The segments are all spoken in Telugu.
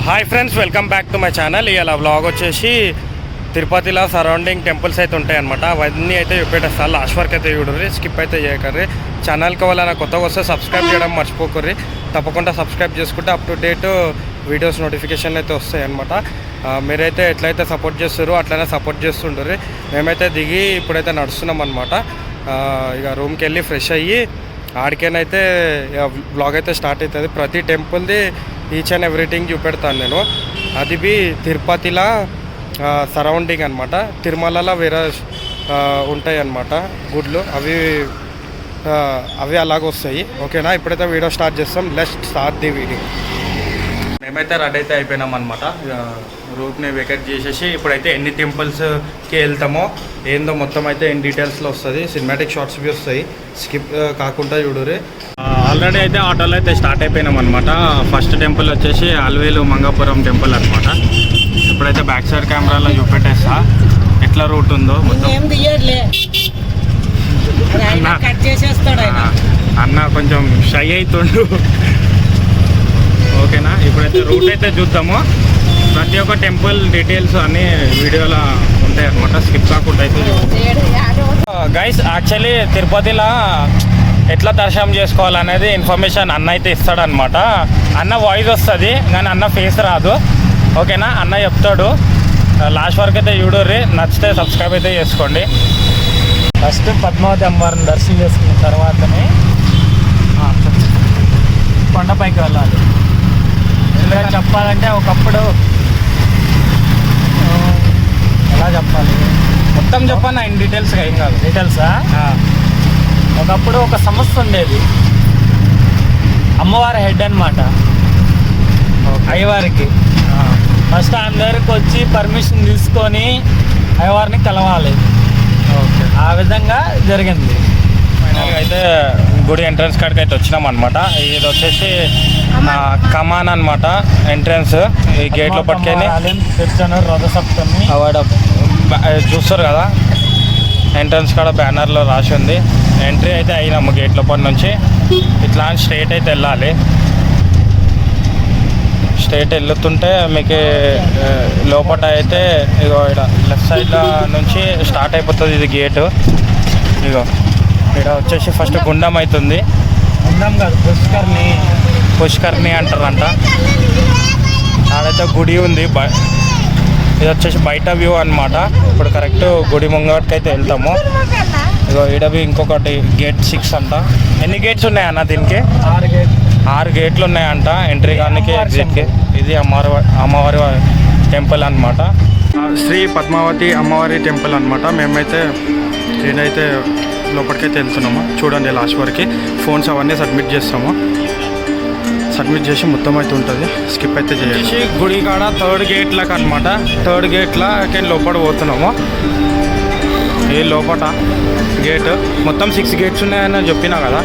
Hi friends, welcome back to my channel. ఇలా వ్లాగ్ వచ్చేసి తిరుపతిలో సరౌండింగ్ టెంపుల్స్ అయితే ఉంటాయన్నమాట. అవన్నీ అయితే చూపెట్టేస్తాను. లాస్ట్ వరకు అయితే చూడరు, స్కిప్ అయితే చేయకర్రీ. ఛానల్కి వాళ్ళ కొత్తగా వస్తే సబ్స్క్రైబ్ చేయడం మర్చిపోకర్రీ. తప్పకుండా సబ్స్క్రైబ్ చేసుకుంటే అప్ టు డేట్ వీడియోస్ నోటిఫికేషన్లు అయితే వస్తాయి అన్నమాట. మీరైతే ఎట్లయితే సపోర్ట్ చేస్తారో అట్లనే సపోర్ట్ చేస్తుంటారు. మేమైతే దిగి ఇప్పుడైతే నడుస్తున్నాం అనమాట. ఇక రూమ్కి వెళ్ళి ఫ్రెష్ అయ్యి ఆడికేనైతే బ్లాగ్ అయితే స్టార్ట్ అవుతుంది. ప్రతి టెంపుల్ది ఈచ్ అండ్ ఎవ్రీథింగ్ చూపెడతాను నేను. అది బి తిరుపతిలో సరౌండింగ్ అనమాట. తిరుమలలో వేరే ఉంటాయి అన్నమాట గుడ్లు, అవి అలాగొస్తాయి. ఓకేనా, ఇప్పుడైతే వీడియో స్టార్ట్ చేస్తాం. Let's start the video. మేమైతే రెడీ అయితే అయిపోయినాం అనమాట. రూట్ని వెకేట్ చేసేసి ఇప్పుడైతే ఎన్ని టెంపుల్స్కి వెళ్తామో ఏందో మొత్తం అయితే ఎన్ని డీటెయిల్స్లో వస్తుంది. సినిమాటిక్ షార్ట్స్ బి వస్తాయి, స్కిప్ కాకుండా చూడుర్రి. ఆల్రెడీ అయితే ఆటోలో అయితే స్టార్ట్ అయిపోయినాం అనమాట. ఫస్ట్ టెంపుల్ వచ్చేసి అల్వేలు మంగాపురం టెంపుల్ అనమాట. ఇప్పుడైతే బ్యాక్ సైడ్ కెమెరాలో చూపెట్టేస్తా ఎట్లా రూట్ ఉందో మొత్తం. అన్న కొంచెం షై అవుతుండు. ఓకేనా, ఇప్పుడైతే రూట్ అయితే చూద్దాము. ప్రతి ఒక్క టెంపుల్ డీటెయిల్స్ అన్నీ వీడియోలో ఉంటాయి అనమాట, స్కిప్ కాకుండా అయితే. గైస్, యాక్చువల్లీ తిరుపతిలో ఎట్లా దర్శనం చేసుకోవాలనేది ఇన్ఫర్మేషన్ అన్న అయితే ఇస్తాడనమాట. అన్న వాయిస్ వస్తుంది కానీ అన్న ఫేస్ రాదు. ఓకేనా, అన్న చెప్తాడు. లాస్ట్ వరకు అయితే చూడర్రి. నచ్చితే సబ్స్క్రైబ్ అయితే చేసుకోండి. ఫస్ట్ పద్మావతి అమ్మవారిని దర్శనం చేసుకున్న తర్వాతనే కొండపైకి వెళ్ళాలి. ఎందుకంటే చెప్పాలంటే ఒకప్పుడు ఎలా చెప్పాలి, మొత్తం చెప్పాను ఇన్ డీటెయిల్స్గా, ఏం కాదు. డీటెయిల్సా? ఒకప్పుడు ఒక సంస్థ ఉండేది, అమ్మవారి హెడ్ అనమాట, అయ్యవారికి. ఫస్ట్ ఆమె దగ్గరికి వచ్చి పర్మిషన్ తీసుకొని అయ్యవారిని కలవాలి. ఓకే, ఆ విధంగా జరిగింది. ఫైనల్గా అయితే గుడి ఎంట్రన్స్ కాడికి అయితే వచ్చినాం అనమాట. ఇది వచ్చేసి కమాన్ అనమాట ఎంట్రన్స్. ఈ గేట్లో పట్టుకొని రథసప్తమి అవార్డు చూస్తారు కదా, ఎంట్రన్స్ కాడ బ్యానర్లో రాసి ఉంది. ఎంట్రీ అయితే అయినాము గేట్ లోపల నుంచి. ఇట్లా స్ట్రైట్ అయితే వెళ్ళాలి. స్ట్రైట్ వెళ్తుంటే మీకు లోపల అయితే ఇగో ఇక్కడ లెఫ్ట్ సైడ్ నుంచి స్టార్ట్ అయిపోతుంది ఇది గేటు. ఇగో ఇక్కడ వచ్చేసి ఫస్ట్ గుండం అవుతుంది. గుండం కాదు, పుష్కర్ని అంటారంట. ఆడైతే గుడి ఉంది. ఇది వచ్చేసి బయట వ్యూ అనమాట. ఇప్పుడు కరెక్ట్ గుడి ముంగటికి అయితే వెళ్తాము. ఇగో ఈడవి ఇంకొకటి గేట్ 6 అంట. ఎన్ని గేట్స్ ఉన్నాయన్న దీనికి? 6 గేట్లు ఉన్నాయంట ఎంట్రీ కానీ ఎగ్జిట్కి. ఇది అమ్మవారి టెంపుల్ అనమాట. శ్రీ పద్మావతి అమ్మవారి టెంపుల్ అనమాట. మేమైతే ఏదైతే లోపలికైతే వెళ్తున్నాము. చూడండి లాస్ట్ వరకు. ఫోన్స్ అవన్నీ సబ్మిట్ చేస్తాము. సబ్మిట్ చేసి మొత్తం అయితే ఉంటుంది, స్కిప్ అయితే చేసి గుడి కాడ 3rd గేట్లకు అనమాట. 3rd గేట్లకి లోపల పోతున్నాము. ఈ లోపల గేట్ మొత్తం 6 గేట్స్ ఉన్నాయని చెప్పినా కదా.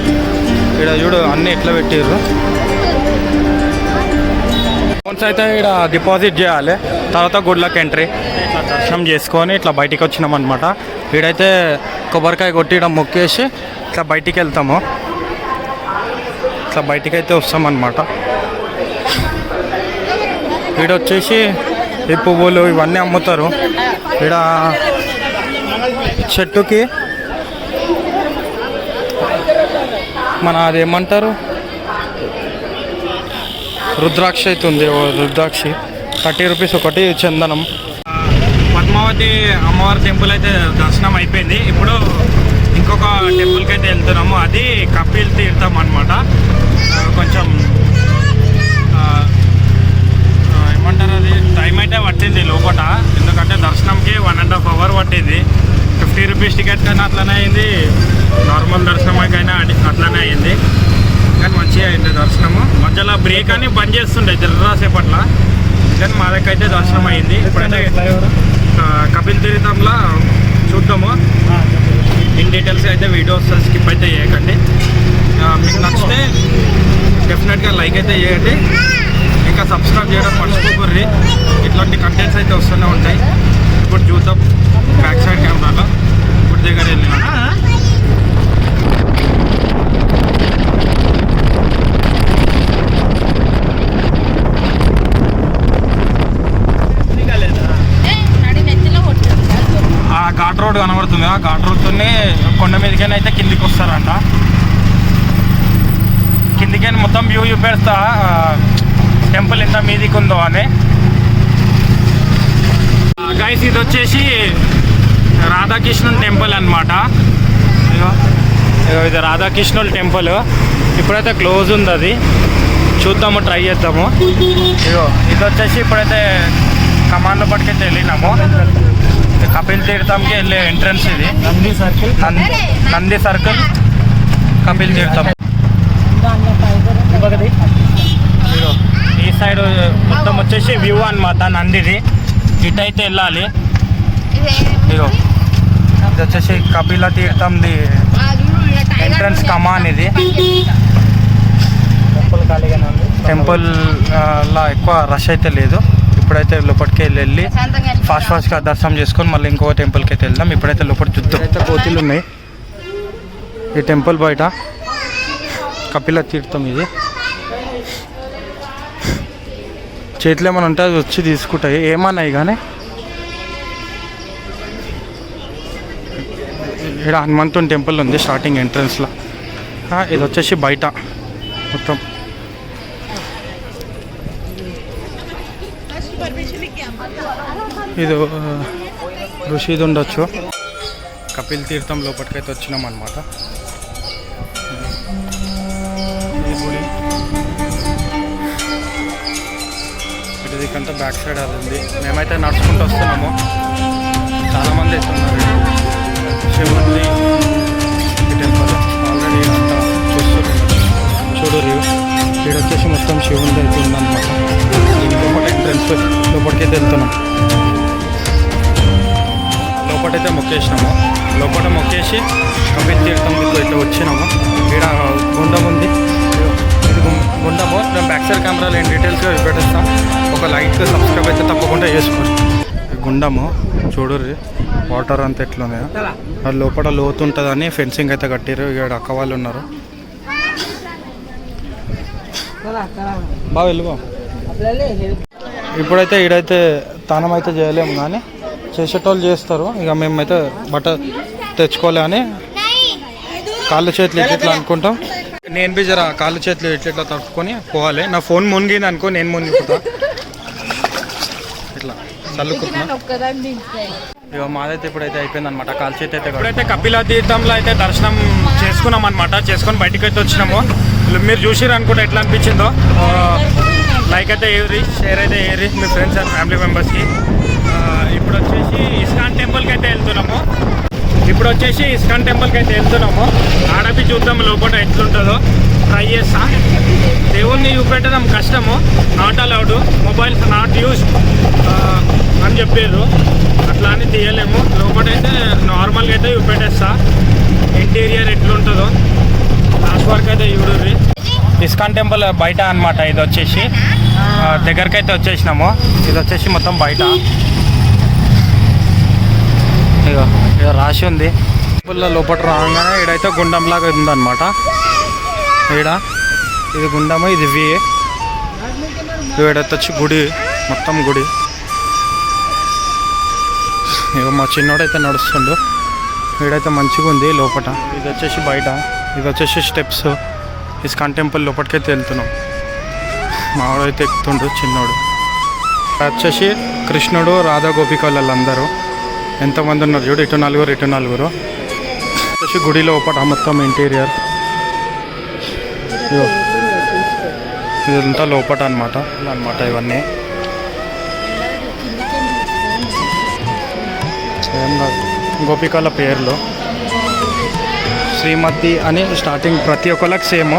ఇక్కడ చూడు అన్నీ ఎట్లా పెట్టిర్రు. ఫోన్స్ అయితే ఇక్కడ డిపాజిట్ చేయాలి, తర్వాత గుడ్లకు ఎంట్రీ. ఇట్లా దర్శనం చేసుకొని ఇట్లా బయటికి వచ్చినాం అనమాట. ఈడైతే కొబ్బరికాయ కొట్టి ఇక్కడ మొక్కేసి ఇట్లా బయటికి వెళ్తాము. ఇట్లా బయటికి అయితే వస్తామన్నమాట. ఈడ వచ్చేసి ఈ పువ్వులు ఇవన్నీ అమ్ముతారు. ఈడ చెట్టుకి మన అదేమంటారు, రుద్రాక్ష అయితే ఉంది. రుద్రాక్షి 30 రూపీస్ ఒకటి, చందనం. పద్మావతి అమ్మవారి టెంపుల్ అయితే దర్శనం అయిపోయింది. ఇప్పుడు ఇంకొక టెంపుల్కి అయితే వెళ్తున్నాము. అది కపిల్ తీర్థం అనమాట. కొంచెం ఏమంటారు, అది టైం అయితే పట్టింది లోపల. ఎందుకంటే దర్శనంకి 1.5 hour పట్టింది. 50 రూపీస్ టికెట్ కన్నా అట్లనే అయింది, నార్మల్ దర్శనమైనా అట్లనే అయింది. కానీ మంచిగా అయింది దర్శనము. మధ్యలో బ్రేక్ అని బంద్ చేస్తుండే జర్రాసేపట్ల, కానీ మా దగ్గర అయితే దర్శనం అయింది. ఇప్పుడైతే కపిల్ తీర్థంలో చూద్దాము. ఇన్ డీటెయిల్స్ అయితే వీడియోస్ స్కిప్ అయితే చేయకండి. మీకు నచ్చితే డెఫినెట్గా లైక్ అయితే చేయండి, ఇంకా సబ్స్క్రైబ్ చేయడం మర్చిపోకర్రి. ఇట్లాంటి కంటెంట్స్ అయితే వస్తూనే ఉంటాయి. ఇప్పుడు చూద్దాం బ్యాక్ సైడ్ కెమెరాలో గుడి దగ్గర వెళ్ళినా. రోడ్ కనబడుతుంది. ఆ ఘాట్ రోడ్తోనే కొండ మీదకైనా అయితే కిందికి వస్తారంట. కిందికైనా మొత్తం వ్యూ చూపెడతా టెంపుల్ ఎంత మీదికి ఉందో అని. గైస్ ఇది వచ్చేసి రాధాకృష్ణుని టెంపుల్ అనమాట. ఇది రాధాకృష్ణుల టెంపుల్. ఇప్పుడైతే క్లోజ్ ఉంది, అది చూద్దాము, ట్రై చేద్దాము. ఇగో ఇది వచ్చేసి ఇప్పుడైతే కమాండ్లో పట్టుకైతే వెళ్ళినాము. కపిల్ తీర్థంకి వెళ్ళే ఎంట్రన్స్ ఇది. నంది సర్కిల్ కపిల్ తీర్థం. ఇగో ఈ సైడ్ మొత్తం వచ్చేసి వ్యూ అనమాట నందిది. ఇటైతే వెళ్ళాలి. ఇగో ఇది వచ్చేసి కపిల తీర్థంది ఎంట్రన్స్ కమాన్ ఇది. టెంపుల్ లా ఎక్కువ రష్ అయితే లేదు. ఇప్పుడైతే లోపలికి వెళ్ళి ఫాస్ట్గా దర్శనం చేసుకొని మళ్ళీ ఇంకో టెంపుల్కి అయితే వెళ్దాం. ఇప్పుడైతే లోపల చూద్దాం. అయితే కోతిలు ఉన్నాయి ఈ టెంపుల్ బయట. కపిల తీర్థం ఇది. చేతిలో ఏమైనా ఉంటే అది వచ్చి తీసుకుంటాయి, ఏమన్నాయి కానీ. ఇక్కడ హనుమంతుని టెంపుల్ ఉంది స్టార్టింగ్ ఎంట్రన్స్లో. ఇది వచ్చేసి బయట మొత్తం. ఇది ఋషిది ఉండొచ్చు. కపిల్ తీర్థం లోపలికైతే వచ్చినాం అనమాట. ఈ గుడి ఇటుదికంతా బ్యాక్ సైడ్ అది ఉంది. మేమైతే నడుచుకుంటూ వస్తున్నాము. చాలామంది అయితే ఉన్నారు. శివుడి టెంపుల్ ఆల్రెడీ అంతా చూస్తున్నారు. చూడరు ఇక్కడ వచ్చేసి మొత్తం శివుడి అయితే ఉందన్నమాట. లోపల ఎంట్రన్స్ లోపలికైతే వెళ్తున్నాం. లోపలైతే మొక్కేసినాము. లోపల మొక్కేసి కపిల్ తీర్థం ఇట్లా వచ్చినాము. ఇక్కడ గుండం ఉంది. ఇది గుండము. మేము బ్యాక్ సైడ్ కెమెరాలో ఏం డీటెయిల్స్గా పెట్టేస్తాం. ఒక లైక్ సబ్స్క్రైబ్ అయితే తప్పకుండా చేసుకోండి. గుండము చూడరు వాటర్ అంతా ఎట్లుంది. అది లోపల లోతు ఉంటుందని ఫెన్సింగ్ అయితే కట్టారు. ఇక్కడ అక్క వాళ్ళు ఉన్నారు. బాగా వెళ్ళిపో. ఇప్పుడైతే ఈడైతే తానం అయితే చేయలేము, కానీ చేసేటోళ్ళు చేస్తారు. ఇక మేమైతే బట్ట తెచ్చుకోలే అని కాళ్ళు చేతులు ఇట్లా అనుకుంటాం. నేను బి జర కాళ్ళు చేతులు ఇట్లా తట్టుకొని పోవాలి. నా ఫోన్ మునిగింది అనుకో, నేను మునిగిపోతా. ఇట్లా చల్లుకుంటున్నా. ఇక మాదైతే ఇప్పుడైతే అయిపోయింది అనమాట. కాలు చేతి అయితే ఇప్పుడైతే కపిల తీర్థంలో అయితే దర్శనం చేసుకున్నాం అనమాట. చేసుకొని బయటకు అయితే వచ్చినాము. మీరు చూసిరు అనుకుంటే ఎట్లా అనిపించిందో లైక్ అయితే ఏరి, షేర్ అయితే ఏరి మీ ఫ్రెండ్స్ అండ్ ఫ్యామిలీ మెంబర్స్కి. ఇప్పుడు వచ్చేసి ఇస్కాన్ టెంపుల్కి అయితే వెళ్తున్నాము. ఆడపి చూద్దాం లోపల ఎట్లుంటుందో ట్రై చేస్తా. దేవుణ్ణి చూపెట్టడం కష్టము, not allowed, mobiles not use అని చెప్పారు. అట్లా అని తీయలేము. లోపలైతే నార్మల్గా అయితే చూపెట్టేస్తా. ఇంటీరియర్ ఎట్లుంటుందో లాస్ట్ వరకు అయితే చూడండి. ఇస్కాన్ టెంపుల్ బయట అనమాట. ఇది వచ్చేసి దగ్గరికి అయితే వచ్చేసినాము. ఇది వచ్చేసి మొత్తం బయట. ఇక రాసి ఉంది. టెంపుల్లో లోపల రాగానే ఈడైతే గుండంలాగా ఉందన్నమాట. ఈడ ఇది గుండము, ఇది వే. ఈడైతే వచ్చి గుడి, మొత్తం గుడి. ఇక మా చిన్నోడైతే నడుస్తుండు. ఈడైతే మంచిగా ఉంది లోపల. ఇది వచ్చేసి బయట. ఇది వచ్చేసి స్టెప్స్. ఇస్కాన్ టెంపుల్ లోపలికైతే వెళ్తున్నాం. మావాడైతే ఎక్కుతుండు చిన్నోడు. వచ్చేసి కృష్ణుడు, రాధా గోపికలు వాళ్ళందరూ ఎంతమంది ఉన్నారు చూడు. ఇటు నలుగురు. వచ్చేసి గుడి లోపల మొత్తం ఇంటీరియర్ ఇదంతా లోపల అనమాట. ఇవన్నీ ఏం కాదు, గోపికల పేర్లు. శ్రీమతి అని స్టార్టింగ్ ప్రతి ఒక్కరికి సేమ్.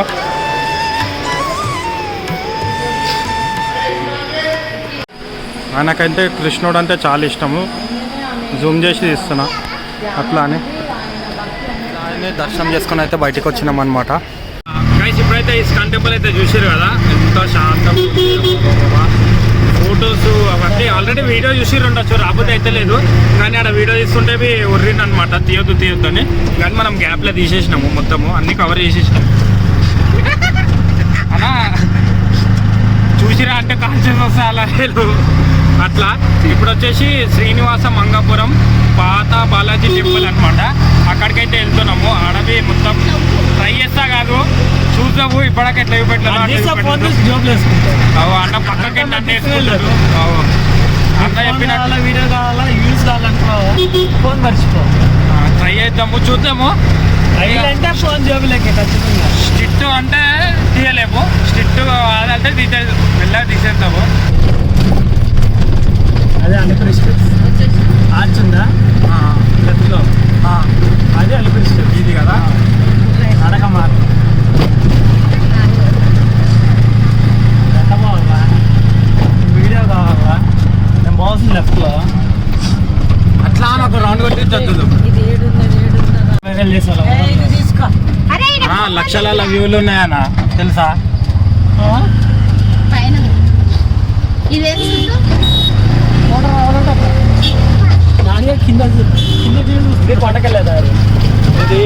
ఆయనకైతే కృష్ణుడు అంటే చాలా ఇష్టము. జూమ్ చేసి తీస్తున్నా అట్లా అని. ఆయన్ని దర్శనం చేసుకుని అయితే బయటకు వచ్చినాం అనమాట. ఇప్పుడైతే ఇస్కాన్ టెంపుల్ అయితే చూసారు కదా, ఎంత శాంతం. ఫొటోస్ అవన్నీ ఆల్రెడీ వీడియో చూసి ఉండొచ్చు, రాకపోతే అయితే లేదు. కానీ ఆడ వీడియో తీస్తుంటే ఒర్రింది అనమాట, తీయొద్దు అని. కానీ మనం గ్యాప్లో తీసేసినాము, మొత్తము అన్నీ కవర్ చేసేసినాము. అలా చూసిరా అంటే కాన్షియస్ వస్తే అలా లేదు. అట్లా ఇప్పుడు వచ్చేసి శ్రీనివాస మంగాపురం పాత బాలాజీ టెంపుల్ అనమాట. అక్కడికైతే వెళ్తున్నాము. అడవి మొత్తం ట్రై చేస్తా కాదు, చూద్దాము ఇప్పటికి ఎట్లా అన్న పక్కకి నన్ను వేసుకుంటాడు. అన్న చెప్పినట్టు వీడియో కావాలా యూజ్ కావాలనుకో ఫోన్ మర్చిపో. ట్రై చేద్దాము, చూద్దాము. అంటే ఫోన్ జోబులకి ఖచ్చితంగా. స్టిట్ అంటే తీయలేము, స్టిట్ కావాలంటే మెల్లగా తీసేద్దాము. అదే అలిపిరి స్టెప్స్ ఆర్చ్ ఉందా లెఫ్ట్లో, అదే అలిపిరి స్టెప్స్. ఇది కదా నడక మార్గం. ఎంత బాగుందా? వీడియో కావాలా? నేను బాగుంది లెఫ్ట్లో. అట్లా నాకు రౌండ్ కొట్టి చదువు. లక్షల వ్యూలు ఉన్నాయన్న తెలుసా? కింద కింద కొండకెళ్ళేదా? ఇది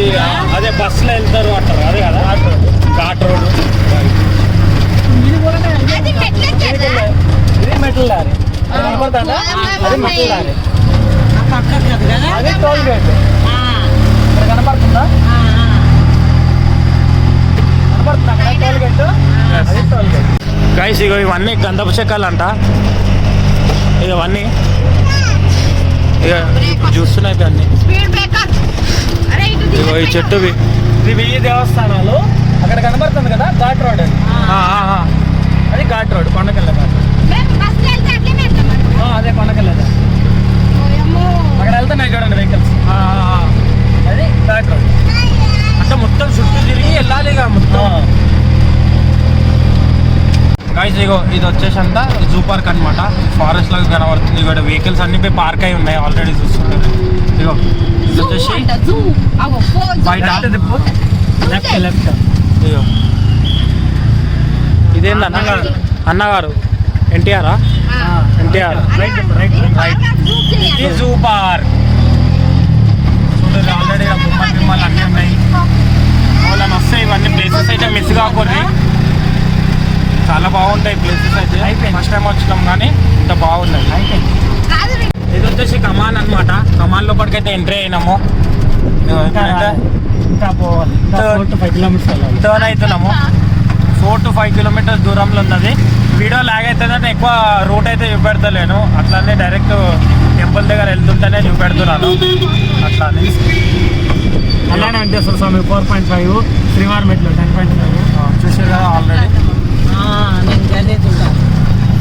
అదే బస్సులో వెళ్తారు అంటారు, అదే కదా ఘాట్ రోడ్. ఇది కూడా ఇది మెటల్ లారీ కనపడుతుందా? అది మెటల్ లారీ. అది టోల్ గేట్ కనపడుతుందా? కనపడుతుందా టోల్ గేట్? అది టోల్ గేట్. గైస్ ఇగో ఇవన్నీ గంధపు చెక్కలంట. ఇవన్నీ ఇక చూస్తున్నాయి అన్నీ. ఇగో ఈ చెట్టువి ఇవి దేవస్థానాలు. అక్కడ కనబడుతుంది కదా ఘాట్ రోడ్, అది ఘాట్ రోడ్. కొండకెళ్ళే ఘాట్. అదే కొండకెళ్ళేదా? అక్కడ వెళ్తున్నాయి చూడండి వెహికల్స్, అది ఘాట్ రోడ్. అంటే మొత్తం చుట్టూ తిరిగి వెళ్ళాలి ఇక మొత్తం. గైస్ ఇగో ఇది వచ్చేసి అంట జూ పార్క్ అనమాట. ఫారెస్ట్ లాగా కనబడుతుంది. ఇక్కడ వెహికల్స్ అన్ని పోయి పార్క్ అయి ఉన్నాయి ఆల్రెడీ చూస్తుంటారు. ఇగో ఇది వచ్చేసి బయట లెఫ్ట్ లెఫ్ట్. ఇగో ఇదేంది అన్నగారు ఎన్టీఆరా? NTR right right right. ఇది జూ పార్క్ చూడండి. ఆల్రెడీ బొమ్మలు బిమ్మలు అన్నీ ఉన్నాయి. వాళ్ళని వస్తాయి ఇవన్నీ ప్లేసెస్ అయితే మిస్ కాకూడదు. చాలా బాగుంటాయి ప్లేసెస్ అయితే. ఫస్ట్ టైం వచ్చినాం కానీ ఇంత బాగున్నాయి. ఇది వచ్చేసి కమాన్ అనమాట. కమాన్ లోపలికైతే ఎంట్రీ అయినాము. ఇంకా పోవాలి. 4 to 5 kilometers వెళ్ళాలి. టర్న్ అవుతున్నాము. 4 to 5 kilometers దూరంలో ఉన్నది. వీడియో లాగ్ అవుతుందంటే ఎక్కువ రూట్ అయితే చూపెడతలేను. అట్లానే డైరెక్ట్ టెంపుల్ దగ్గర వెళ్తుంటేనే చూపెడుతున్నాను. అట్లానే అలానే వెంకటేశ్వర స్వామి 4.5, శ్రీవారి మెట్లు 10.5 చూసారు కదా ఆల్రెడీ.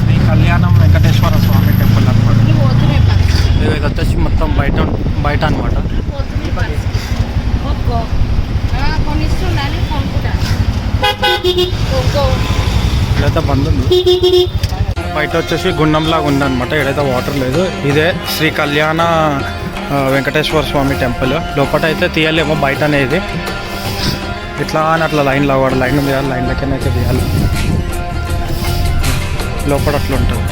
శ్రీ కళ్యాణం వెంకటేశ్వర స్వామి టెంపుల్ అనమాట. ఇది వచ్చేసి మొత్తం బయట అనమాట. ఇదైతే బంద్ ఉంది. బయట వచ్చేసి గుండంలాగా ఉందన్నమాట. ఇక్కడైతే వాటర్ లేదు. ఇదే శ్రీ కళ్యాణ వెంకటేశ్వర స్వామి టెంపుల్. లోపల అయితే తీయలేమో, బయట అనేది ఇట్లా అని అట్లా లైన్లో వాడు లైన్ తీయాలి. లైన్లకైనా అయితే తీయాలి. లోపల అట్లా ఉంటుంది.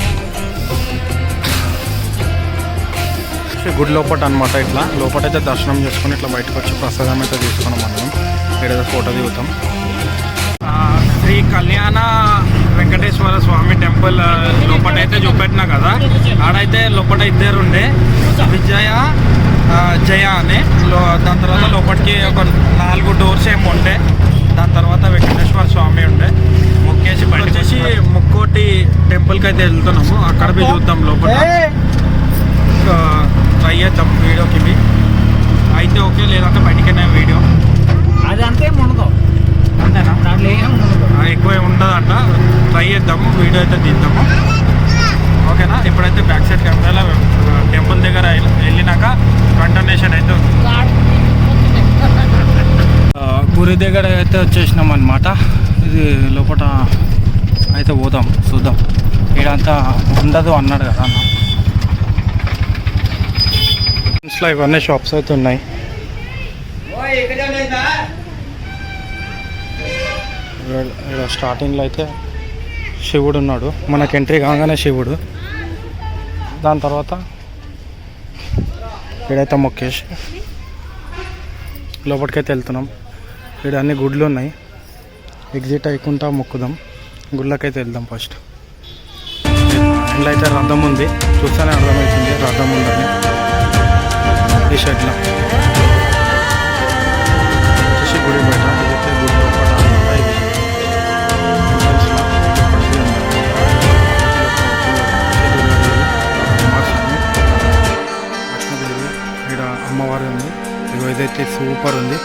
గుడి లోపల అనమాట. ఇట్లా లోపల అయితే దర్శనం చేసుకొని ఇట్లా బయటకు వచ్చి ప్రసాదం అయితే తీసుకున్నాం. మనం ఇక్కడ ఫోటో దిగుతాం. శ్రీ కళ్యాణ వెంకటేశ్వర స్వామి టెంపుల్ లోపల అయితే చూపెట్టినా కదా, ఆడైతే లోపల ఇద్దరు ఉండే, విజయ జయ అని. దాని తర్వాత లోపలికి ఒక 4 doors ఏమో ఉండే. దాని తర్వాత వెంకటేశ్వర స్వామి ఉండే. ముక్కేసి బయట వచ్చేసి ముక్కోటి టెంపుల్కి అయితే వెళ్తున్నాము. అక్కడ పోయి చూద్దాం లోపల. ట్రై చేద్దాం వీడియోకి అయితే ఓకే, లేదంటే బయటికైనా వీడియో. అది అంతే ఉండదు, అంతేనా? దాంట్లో ఏం ఉండదు, ఎక్కువ ఉండదంట. ట్రై చేద్దాము, వీడియో అయితే తీద్దాము. ఓకేనా? ఇప్పుడైతే బ్యాక్ సైడ్ కెమెరాలో టెంపుల్ దగ్గర వెళ్ళినాక కంటిన్యూషన్ అయితే ఉంది. గురి దగ్గర అయితే వచ్చేసినాం అనమాట. ఇది లోపల అయితే పోదాం, చూద్దాం. ఇదంతా ఉండదు అన్నాడు కదా అన్న. లో ఇవన్నీ షాప్స్ అయితే ఉన్నాయి. ఇక్కడ స్టార్టింగ్లో అయితే శివుడు ఉన్నాడు. మనకు ఎంట్రీ కాగానే శివుడు. దాని తర్వాత ఇక్కడైతే మొక్కేసి లోపలికైతే వెళ్తున్నాం. ఇక్కడ అన్ని గుడ్లు ఉన్నాయి. ఎగ్జిట్ అయ్యకుండా మొక్కుదాం. గుళ్ళకైతే వెళ్దాం ఫస్ట్. ఇంట్లో అయితే రథం ఉంది, చూస్తేనే అర్థమవుతుంది రథం ఉందని. ఈ షెడ్లో వచ్చేసి గుడి బయట, ఇదైతే గుడి లోపల అన్నమాట. ఇది entrance లా ఇప్పటికీ ఉంది. లక్ష్మీదేవి ఇక్కడ అమ్మవారి ఉంది. ఇగో ఇదైతే సూపర్ ఉంది.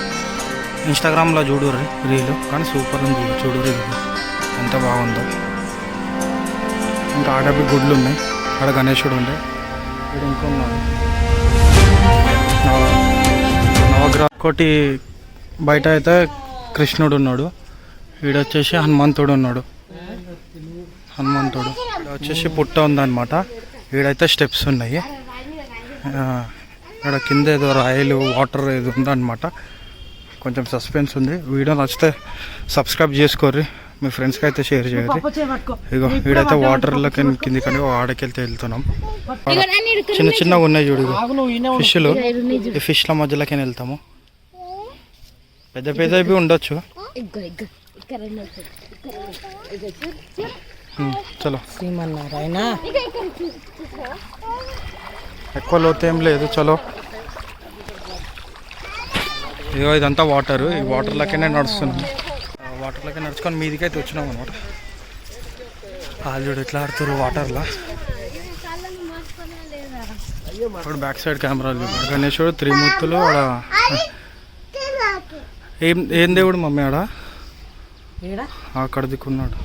ఇన్స్టాగ్రామ్లో చూడు రీలు, కానీ సూపర్ ఉంది చూడు రీలు ఎంత బాగుందో. ఇంకా ఆడపి గుడ్లు ఉన్నాయి, ఆడ గణేశుడు ఉండే, ఇక్కడ ఇంకా ఉన్నాడు నవగ్రహ. ఒకటి బయట అయితే కృష్ణుడు ఉన్నాడు, ఈడొచ్చేసి హనుమంతుడు ఉన్నాడు. హనుమంతుడు ఇక్కడ వచ్చేసి పుట్ట ఉందన్నమాట. ఈడైతే స్టెప్స్ ఉన్నాయి, ఇక్కడ కింద ఏదో రాయలు వాటర్ ఏదో ఉందన్నమాట. కొంచెం సస్పెన్స్ ఉంది. వీడియో నచ్చితే సబ్స్క్రైబ్ చేసుకోర్రి, మీ ఫ్రెండ్స్కి అయితే షేర్ చేయండి. ఇగో వీడైతే వాటర్లో కిందికని ఆడకెళ్తే వెళ్తున్నాం. చిన్న చిన్నగా ఉన్నాయి చూడు ఫిష్లు, ఈ ఫిష్ల మధ్యలోకి వెళ్తాము. పెద్ద పెద్దవి ఉండొచ్చు. చలో, ఎక్కువ లోతు ఏం లేదు. చలో, ఇగో ఇదంతా వాటర్, ఈ వాటర్లోనే నడుస్తున్నాం. వాటర్లోకి నడుచుకొని మీదికైతే వచ్చినాం అనమాట. వాళ్ళు ఎట్లా ఆడుతారు వాటర్లో. ఇప్పుడు బ్యాక్ సైడ్ కెమెరాలు గణేశుడు, త్రిమూర్తులు. ఆడ ఏం దేవుడు మమ్మీ ఆడ అక్కడ దిక్కున్నాడు.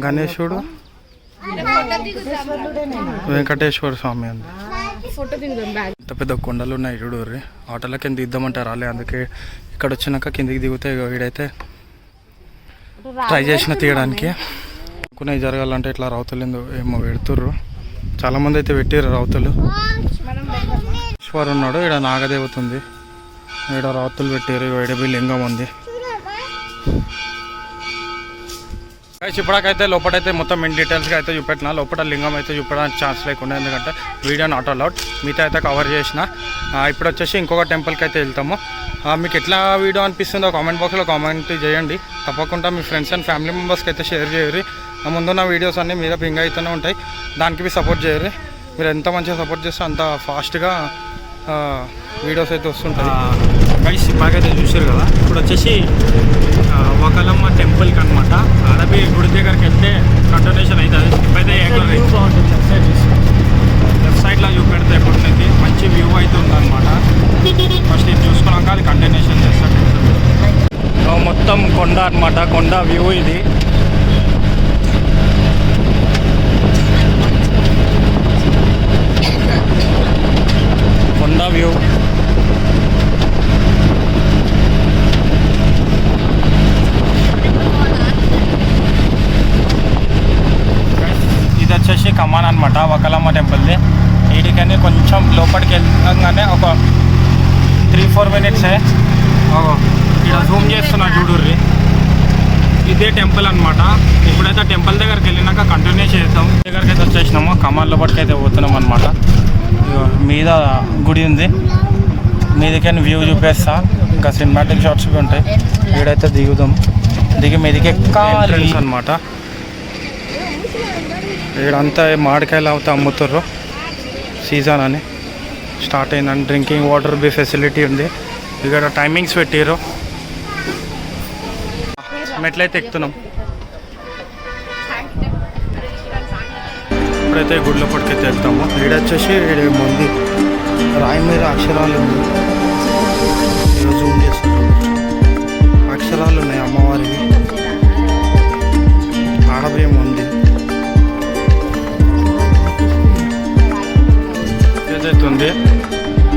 గణేశుడు, వెంకటేశ్వర స్వామి అంది. ఇంత పెద్ద కొండలు ఉన్నాయి చూడు. ఆటోలో కింద దిద్దామంటే రాలే, అందుకే ఇక్కడ వచ్చినాక కిందికి దిగుతాయి. వీడైతే ట్రై చేసిన తీయడానికి. కొన్ని జరగాలంటే ఇట్లా రౌతులు ఏమో పెడుతుర్రు, చాలామంది అయితే పెట్టారు రౌతులు. ఈశ్వరు ఉన్నాడు, ఇక్కడ నాగదేవత ఉంది, ఇక్కడ రౌతులు పెట్టారు. ఈడబి లింగం ఉంది. ఇప్పటికైతే లోపలైతే మొత్తం ఇన్ డీటెయిల్స్గా అయితే చూపెట్టిన. లోపల లింగం అయితే చూపెట్టడానికి ఛాన్స్ లేకుండా, ఎందుకంటే వీడియో నాట్ అలౌడ్. మిగతా అయితే కవర్ చేసిన. ఇప్పుడు వచ్చేసి ఇంకొక టెంపుల్కి అయితే వెళ్తాము. మీకు ఎట్లా వీడియో అనిపిస్తుందో కామెంట్ బాక్స్లో కామెంట్ చేయండి. తప్పకుండా మీ ఫ్రెండ్స్ అండ్ ఫ్యామిలీ మెంబర్స్కి అయితే షేర్ చేయరు. ముందున్న వీడియోస్ అన్నీ మీద పింగ్ అవుతూనే ఉంటాయి, దానికి మీ సపోర్ట్ చేయరు. మీరు ఎంత మంచిగా సపోర్ట్ చేస్తే అంత ఫాస్ట్గా వీడియోస్ అయితే వస్తుంటాయి. గైస్ బాగైతే చూసారు కదా. ఇప్పుడు వచ్చేసి వకలమ్మ టెంపుల్కి అనమాట. అడవి గుడి దగ్గరికి వెళ్తే కంటిన్యూషన్ అవుతుంది. లెఫ్ట్ సైడ్లో చూపెడితే ఎప్పుడైతే మంచి వ్యూ అయితే ఉందన్నమాట. ఫస్ట్ ఇది చూసుకున్నాక అది కంటిన్యూషన్ చేస్తాడు. మొత్తం కొండ అనమాట, కొండ వ్యూ ఇది. కొండ వ్యూ ఇది వచ్చేసి కమాన్ అనమాట, వకలమ్మ టెంపుల్ది. వీటికని కొంచెం లోపలికి వెళ్ళగానే ఒక 3-4 మినిట్సే. ఇక్కడ జూమ్ చేస్తున్నా చూడుర్రి, ఇదే టెంపుల్ అనమాట. ఇప్పుడైతే టెంపుల్ దగ్గరికి వెళ్ళినాక కంటిన్యూ చేద్దాం. దగ్గరికి అయితే వచ్చేసినాము, కమాన్ లోపలికి అయితే పోతున్నాం అనమాట. మీద గుడి ఉంది, మీదికని వ్యూ చూపేస్తా. ఇంకా సినిమాటిక్ షాట్స్ ఉంటాయి. వీడైతే దిగుదాం, దిగి మీదికి ఎక్కాలి అనమాట. ఈడంతా మామిడికాయలు అవుతా అమ్ముతారు, సీజన్ అని స్టార్ట్ అయిందని. డ్రింకింగ్ వాటర్ బి ఫెసిలిటీ ఉంది. ఇక్కడ టైమింగ్స్ పెట్టారు. మెట్లయితే ఎక్కుతున్నాం. ఇప్పుడైతే గుడి లోపలికైతే వెళ్తాము. ఈడొచ్చేసి ముందు రాయి మీద అక్షరాలు ఉంది, జూమ్ చేస్తాము. అక్షరాలు ఉన్నాయి అమ్మవారివి, ఆడభయం ఉంది. ఏదైతుంది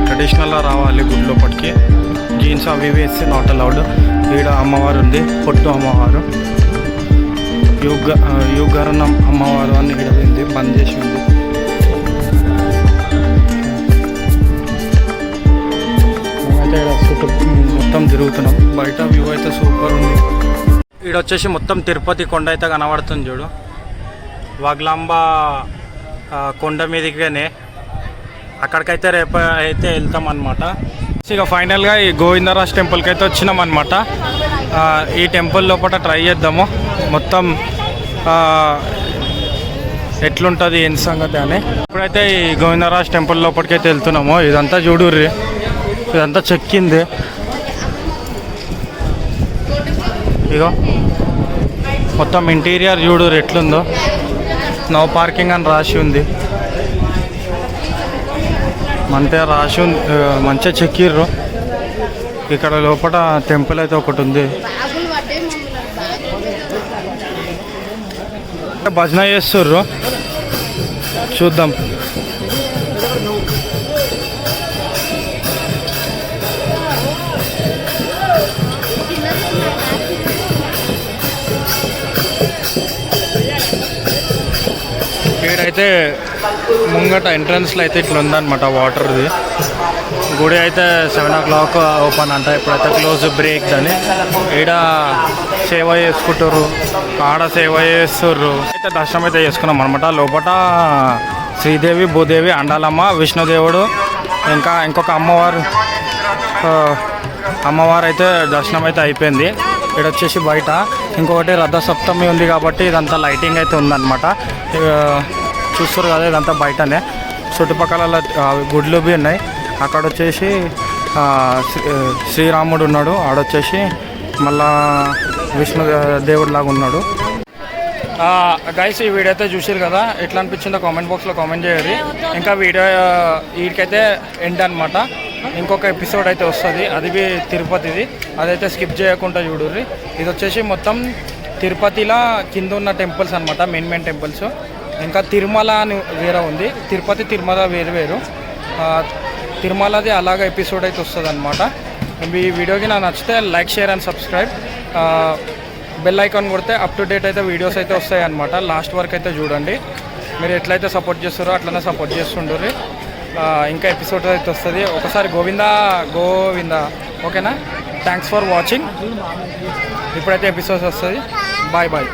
ట్రెడిషనల్గా రావాలి గుడి లోపలికి. జీన్స్ అవి వేస్తే నాట్ అలౌడ్. ఈడ అమ్మవారు ఉంది, పొట్టు అమ్మవారు, యుగరణం అమ్మవారు అని ఈడ ఉంది, బంద్ చేసి ఉంది. మేమైతే ఇక్కడ చుట్టూ మొత్తం తిరుగుతున్నాం. బయట వ్యూ అయితే సూపర్ ఉంది. ఈడ వచ్చేసి మొత్తం తిరుపతి కొండ అయితే కనబడుతుంది చూడు. వగలాంబ కొండ మీదకినే అక్కడికైతే రేపు అయితే వెళ్తాం అనమాట. ఇక ఫైనల్గా ఈ గోవిందరాజ్ టెంపుల్కి అయితే వచ్చినాం అనమాట. ఈ టెంపుల్ లోపల ట్రై చేద్దాము మొత్తం ఎట్లుంటుంది ఏం సంగతి అని. ఇప్పుడైతే ఈ గోవిందరాజ్ టెంపుల్ లోపలికైతే వెళ్తున్నాము. ఇదంతా చూడుర్రి, ఇదంతా చెక్కింది. ఇగో మొత్తం ఇంటీరియర్ చూడుర్రి ఎట్లుందో. నో పార్కింగ్ అని రాసి ఉంది. మంచిగా రాసి ఉంది, మంచిగా చెక్కిర్రు. ఇక్కడ లోపల టెంపుల్ అయితే ఒకటి ఉంది. భజన చేస్తుర్రు, చూద్దాం. ఇక్కడైతే ముంగట ఎంట్రన్స్లో అయితే ఇట్లా ఉందన్నమాట వాటర్ది. గుడి అయితే 7 o'clock ఓపెన్ అంట. ఇప్పుడైతే క్లోజ్ బ్రేక్ అని. ఈడ సేవ చేసుకుంటారు, ఆడ సేవ చేస్తుర్రు. అయితే దర్శనం అయితే చేసుకున్నాం అనమాట. లోపల శ్రీదేవి, భూదేవి, అండాలమ్మ, విష్ణుదేవుడు, ఇంకా ఇంకొక అమ్మవారు అయితే దర్శనం అయితే అయిపోయింది. ఇక్కడ వచ్చేసి బయట ఇంకొకటి రథసప్తమి ఉంది కాబట్టి ఇదంతా లైటింగ్ అయితే ఉందన్నమాట. చూస్తారు కదా, ఇదంతా బయటనే. చుట్టుపక్కల గుడ్లు బి ఉన్నాయి. అక్కడ వచ్చేసి శ్రీరాముడు ఉన్నాడు, ఆడొచ్చేసి మళ్ళా విష్ణు దేవుడు లాగా ఉన్నాడు. గైస్, ఈ వీడియో అయితే చూసారు కదా, ఎట్లా అనిపించిందో కామెంట్ బాక్స్లో కామెంట్ చేయండి. ఇంకా వీడియో వీటికైతే ఎండ్ అనమాట. ఇంకొక ఎపిసోడ్ అయితే వస్తుంది, అది తిరుపతిది. అదైతే స్కిప్ చేయకుండా చూడుర్రి. ఇది వచ్చేసి మొత్తం తిరుపతిలో కింద ఉన్న టెంపుల్స్ అనమాట, మెయిన్ టెంపుల్స్. ఇంకా తిరుమల అని వేరే ఉంది, తిరుపతి తిరుమల వేరు. తిరుమలది అలాగ ఎపిసోడ్ అయితే వస్తుంది అనమాట. ఈ వీడియోకి నాకు నచ్చితే like, share and subscribe. Bell icon కొడితే అప్ టు డేట్ అయితే వీడియోస్ అయితే వస్తాయి అనమాట. లాస్ట్ వరకు అయితే చూడండి. మీరు ఎట్లయితే సపోర్ట్ చేస్తారో అట్లనే సపోర్ట్ చేస్తుండ్రి. ఇంకా ఎపిసోడ్ అయితే వస్తుంది. ఒకసారి గోవిందా. ఓకేనా? Thanks for watching. ఇప్పుడైతే ఎపిసోడ్స్ వస్తుంది. బాయ్.